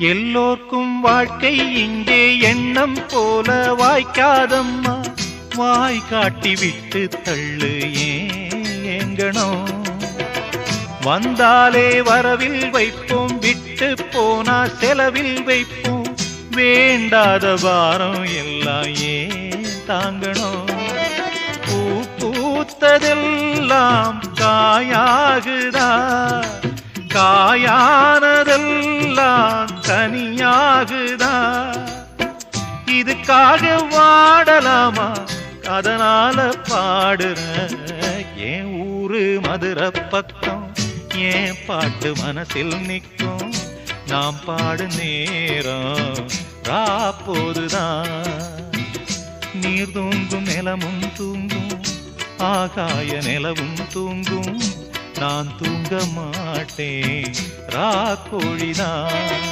எல்லோர்க்கும் வாழ்க்கை இங்கே எண்ணம் போல வாய்க்காதம்மா. வாய் காட்டி விட்டு தள்ளு ஏங்கணும். வந்தாலே வரவில் வைப்போம், விட்டு போனா செலவில் வைப்போம். வேண்டாத பாரம் எல்லாம் ஏன் தாங்கணும். பூ பூத்ததெல்லாம் காயாகுதா, காயானதெல்லாம் தனியாகுதா. இதுக்காக வாடலாமா, அதனால பாடுற. என் ஊரு மதுரை பக்கம், என் பாட்டு மனசில் நிற்கும். நாம் பாடு நேரம் ராப்போதுதான். நீர் தூங்கும் நிலமும் தூங்கும், ஆகாய நிலவும் தூங்கும். நான் தூங்க மாட்டேன் ராக்கோழிதான்.